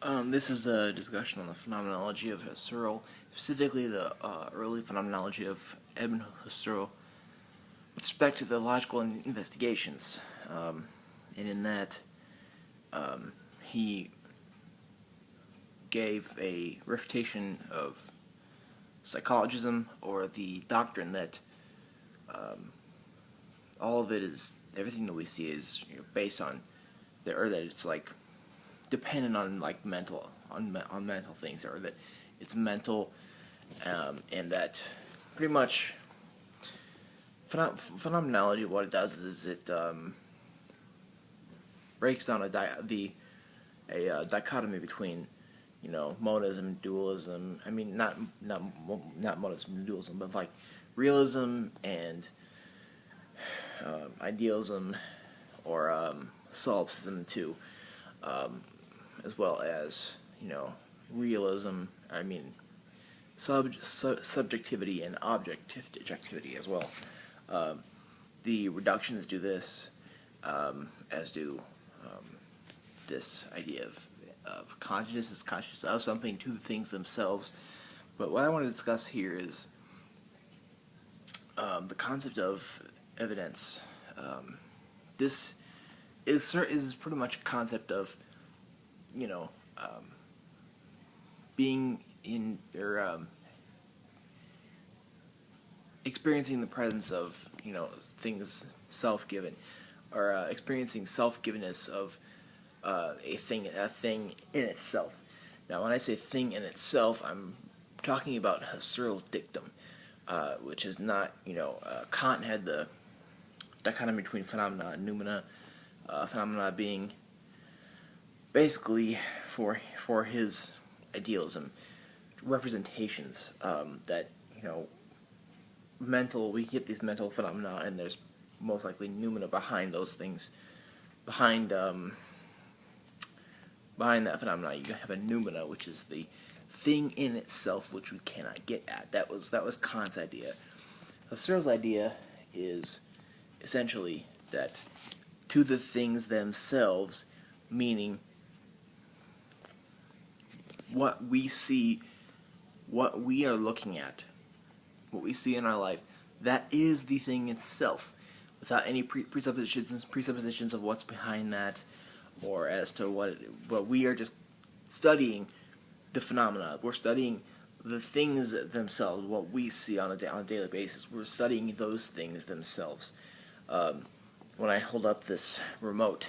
This is a discussion on the phenomenology of Husserl, specifically the early phenomenology of Ibn Husserl, with respect to the logical investigations. And in that, he gave a refutation of psychologism, or the doctrine that all of it is, everything that we see is based on, or that it's like dependent on like mental things, or that it's mental, and that pretty much phenomenology, what it does is it breaks down a dichotomy between monism, dualism. I mean, not monism and dualism, but like realism and idealism, or solipsism too, as well as realism. I mean, subjectivity and objectivity as well. The reductionists do this, as do this idea of consciousness is conscious of something to the things themselves. But what I want to discuss here is the concept of evidence. This is pretty much a concept of being in, or experiencing the presence of things self-given, or experiencing self-givenness of a thing in itself. Now, when I say thing in itself, I'm talking about Husserl's dictum, which is not, Kant had the dichotomy between phenomena and noumena, phenomena being basically, for his idealism, representations, that we get these mental phenomena, and there's most likely noumena behind those things. Behind that phenomena, you have a noumena, which is the thing in itself, which we cannot get at. That was Kant's idea. Husserl's idea is essentially that to the things themselves, meaning what we see, what we are looking at, what we see in our life, that is the thing itself, without any presuppositions of what's behind that, or as to what we are just studying the phenomena. We're studying the things themselves, what we see on a daily basis. We're studying those things themselves. When I hold up this remote,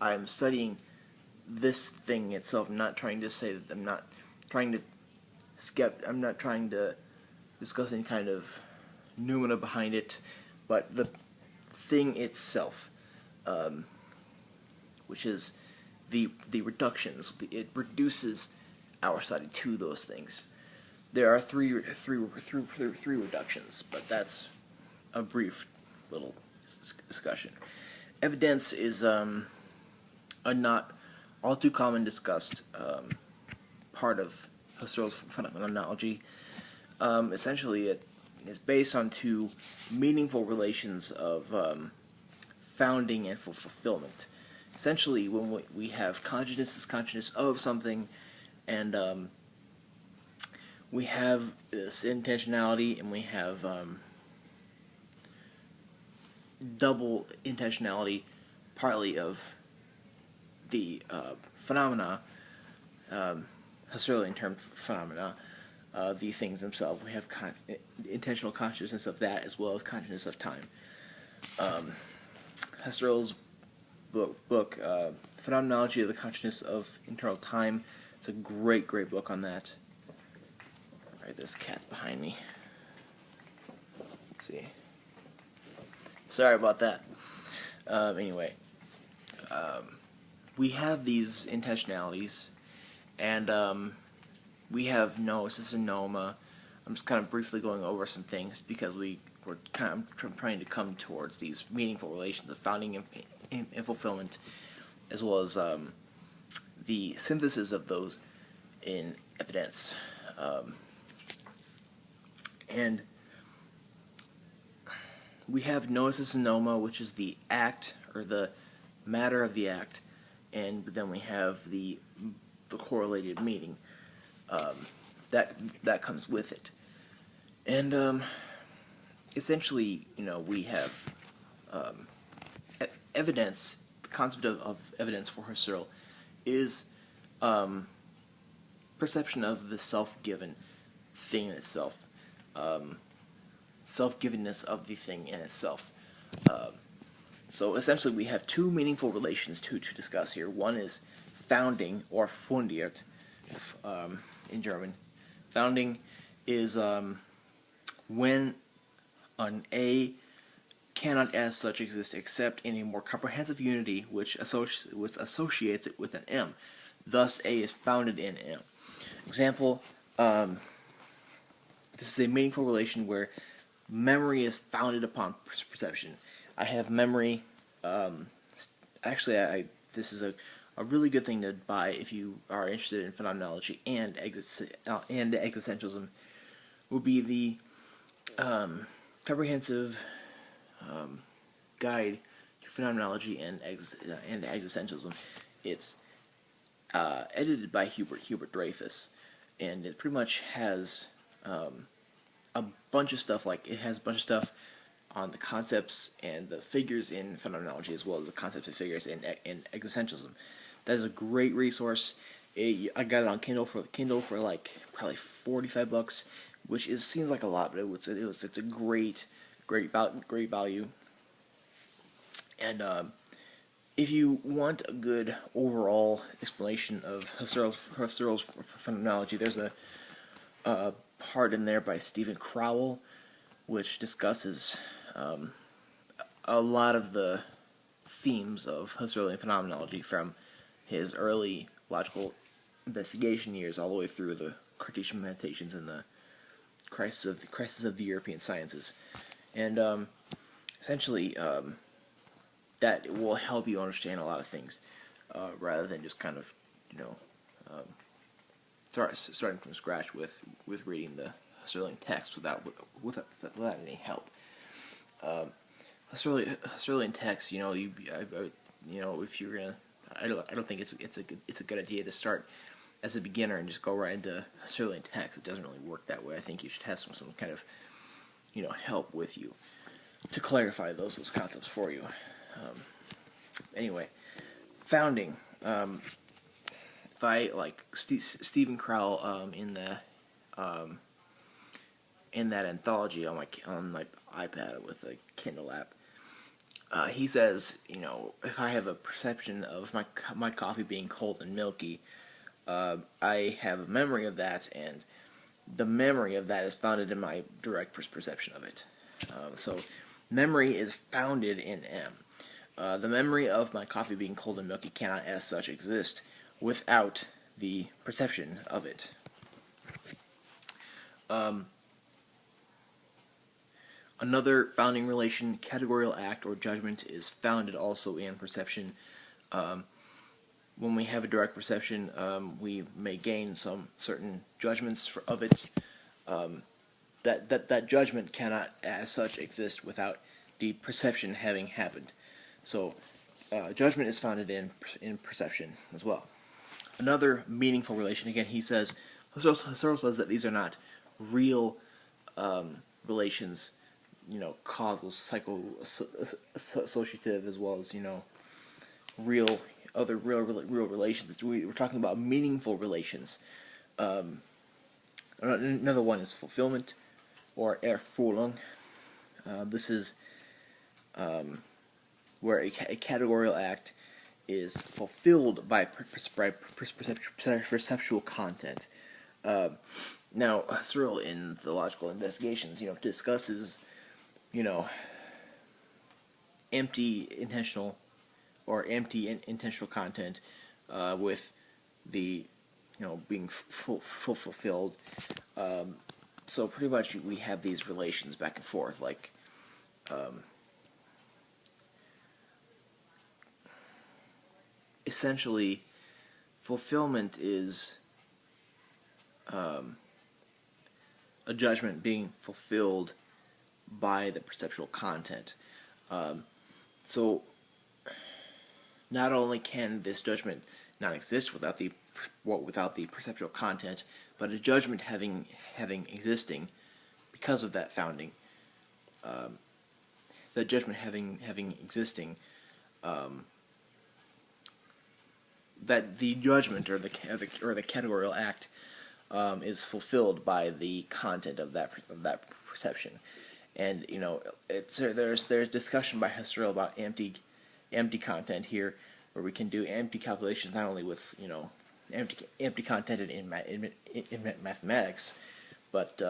I'm studying this thing itself. I'm not trying to say that I'm not trying to discuss any kind of noumena behind it, but the thing itself, which is the reductions. It reduces our study to those things. There are three reductions, but that's a brief little discussion. Evidence is a not all too common discussed part of Husserl's phenomenology. Essentially, it is based on two meaningful relations of founding and fulfillment. Essentially, when we have consciousness is consciousness of something, and we have this intentionality, and we have double intentionality, partly of the phenomena, Husserlian term phenomena, the things themselves. We have intentional consciousness of that, as well as consciousness of time. Husserl's book, Phenomenology of the Consciousness of Internal Time. It's a great book on that. Alright, this cat behind me. Let's see. Sorry about that. Anyway, we have these intentionalities, and we have noesis and noma. I'm just kind of briefly going over some things because we're kind of trying to come towards these meaningful relations of founding and fulfillment, as well as the synthesis of those in evidence. And we have noesis and noma, which is the act, or the matter of the act, and then we have the correlated meaning that comes with it. And essentially, we have evidence. The concept of evidence for Husserl is perception of the self-given thing in itself, self-givenness of the thing in itself. So essentially, we have two meaningful relations to discuss here. One is founding, or fundiert, in German. Founding is when an A cannot as such exist except in a more comprehensive unity which associates it with an M. Thus, A is founded in M. Example, this is a meaningful relation where memory is founded upon perception. I have memory. Actually, this is a really good thing to buy if you are interested in phenomenology and existentialism. Would be the comprehensive guide to phenomenology and existentialism. It's edited by Hubert Dreyfus, and it pretty much has a bunch of stuff. Like, it has a bunch of stuff on the concepts and the figures in phenomenology, as well as the concepts and figures in existentialism. That is a great resource. I got it on Kindle for like probably $45, which seems like a lot, but it's a great value. And if you want a good overall explanation of Husserl's phenomenology, there's a part in there by Stephen Crowell, which discusses a lot of the themes of Husserlian phenomenology from his early logical investigation years all the way through the Cartesian Meditations and the crisis of the European sciences. And essentially, that will help you understand a lot of things, rather than just kind of, starting from scratch with reading the Husserlian text without any help. Husserlian text, if you're gonna, I don't think it's a good idea to start as a beginner and just go right into Husserlian text. It doesn't really work that way. I think you should have some kind of help with you to clarify those concepts for you. Anyway, founding. If I like Stephen Crowell in that anthology on my iPad with a Kindle app, he says, if I have a perception of my coffee being cold and milky, I have a memory of that, and the memory of that is founded in my direct perception of it. So memory is founded in M. The memory of my coffee being cold and milky cannot as such exist without the perception of it. Another founding relation, categorical act or judgment, is founded also in perception. When we have a direct perception, we may gain some certain judgments of it. That judgment cannot as such exist without the perception having happened. So judgment is founded in perception as well. Another meaningful relation, again, Husserl says that these are not real relations, causal, psycho-associative, as well as, real relations. We're talking about meaningful relations. Another one is fulfillment, or Erfüllung. This is where a categorical act is fulfilled by perceptual content. Now, Husserl in the logical investigations, discusses, empty intentional content with the, being fulfilled. So pretty much we have these relations back and forth, like, essentially, fulfillment is a judgment being fulfilled by the perceptual content. So not only can this judgment not exist without the perceptual content, but a judgment having existing because of that founding, the judgment having existing, that the judgment or the categorical act is fulfilled by the content of that perception. And there's discussion by Husserl about empty content here, where we can do empty calculations not only with empty content in mathematics, but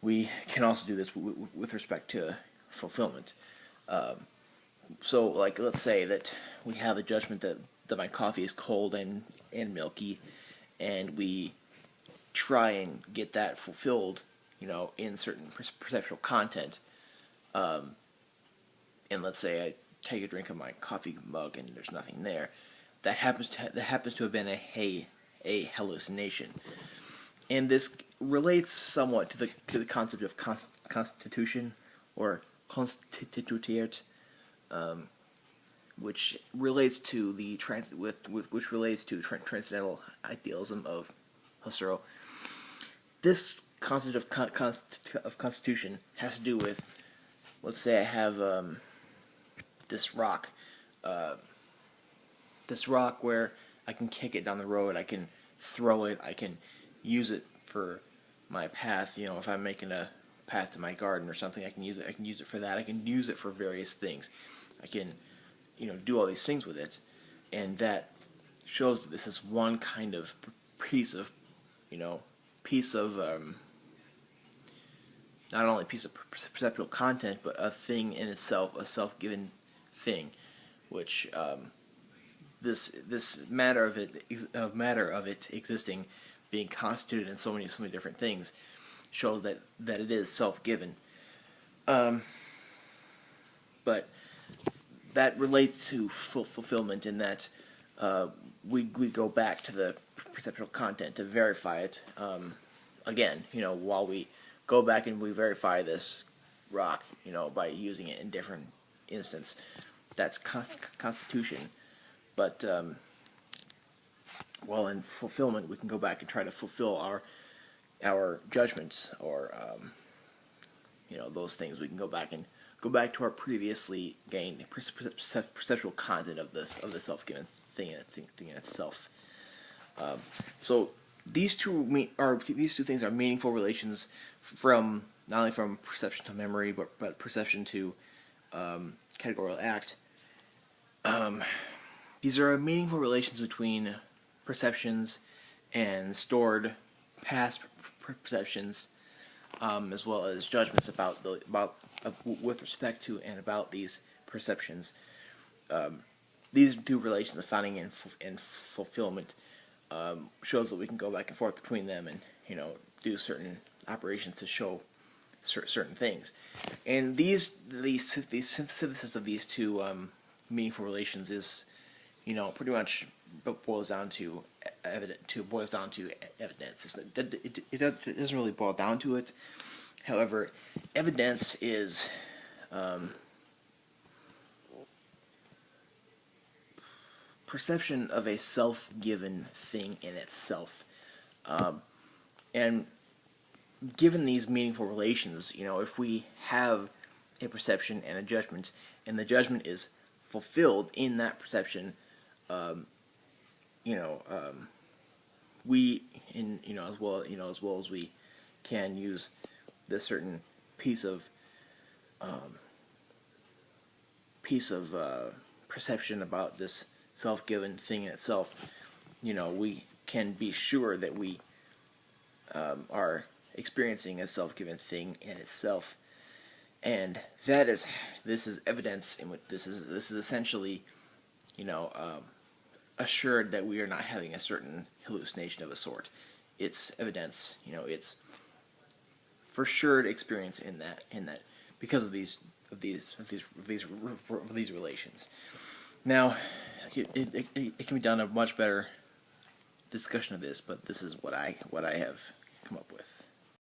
we can also do this with respect to fulfillment. So, like, let's say that we have a judgment that my coffee is cold and milky, and we try and get that fulfilled, in certain perceptual content. And let's say I take a drink of my coffee mug and there's nothing there. That happens to have been a hallucination, and this relates somewhat to the concept of constitution or constitutiert, which relates to transcendental idealism of Husserl. This concept of constitution has to do with, let's say I have this rock where I can kick it down the road, I can throw it, I can use it for my path. If I'm making a path to my garden or something, I can use it for that. I can use it for various things. I can do all these things with it, and that shows that this is one kind of piece of not only a piece of perceptual content, but a thing in itself, a self-given thing, which this matter of it existing, being constituted in so many different things, shows that it is self-given. But that relates to fulfillment in that we go back to the perceptual content to verify it. Again, while we go back and we verify this rock, by using it in different instances, that's constitution. But while in fulfillment, we can go back and try to fulfill our judgments, or those things. We can go back to our previously gained perceptual content of the self-given thing in itself. So these two things are meaningful relations from not only from perception to memory, but perception to categorical act. These are meaningful relations between perceptions and stored past perceptions, as well as judgments with respect to and about these perceptions. These two relations, the founding and fulfillment, shows that we can go back and forth between them and do certain operations to show certain things. And the synthesis of these two meaningful relations is pretty much boils down to evidence. It doesn't really boil down to it. However, evidence is perception of a self-given thing in itself. And given these meaningful relations, if we have a perception and a judgment, and the judgment is fulfilled in that perception, we as well as we can use this certain piece of perception about this self-given thing in itself. We can be sure that we are experiencing a self-given thing in itself, and this is evidence in which this is essentially assured that we are not having a certain hallucination of a sort. It's evidence, it's for sure experience in that because of these relations. Now, it can be done a much better discussion of this, but this is what I have come up with.